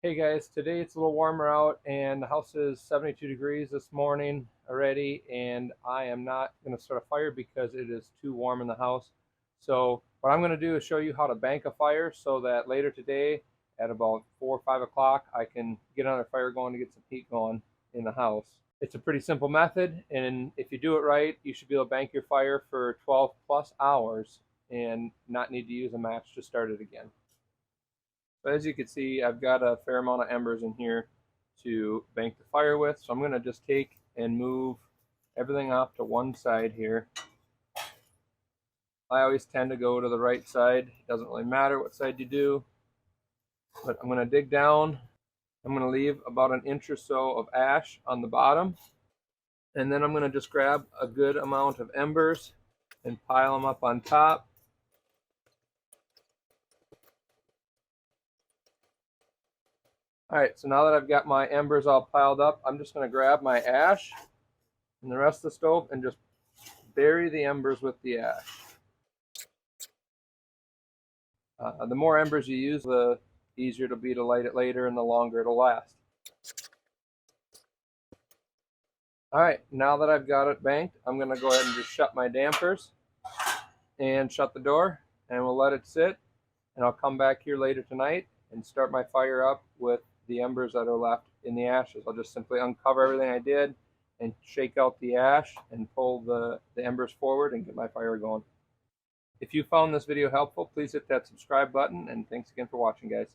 Hey guys, today it's a little warmer out and the house is 72 degrees this morning already, and I am not going to start a fire because it is too warm in the house. So what I'm going to do is show you how to bank a fire so that later today at about 4 or 5 o'clock I can get another fire going to get some heat going in the house. It's a pretty simple method, and if you do it right, you should be able to bank your fire for 12 plus hours and not need to use a match to start it again. But as you can see, I've got a fair amount of embers in here to bank the fire with. So I'm going to just take and move everything off to one side here. I always tend to go to the right side. It doesn't really matter what side you do. But I'm going to dig down. I'm going to leave about an inch or so of ash on the bottom. And then I'm going to just grab a good amount of embers and pile them up on top. Alright, so now that I've got my embers all piled up, I'm just going to grab my ash and the rest of the stove and just bury the embers with the ash. The more embers you use, the easier it'll be to light it later and the longer it'll last. Alright, now that I've got it banked, I'm going to go ahead and just shut my dampers and shut the door, and we'll let it sit, and I'll come back here later tonight and start my fire up with the embers that are left in the ashes. I'll just simply uncover everything I did and shake out the ash and pull the embers forward and get my fire going. If you found this video helpful, please hit that subscribe button, and thanks again for watching, guys.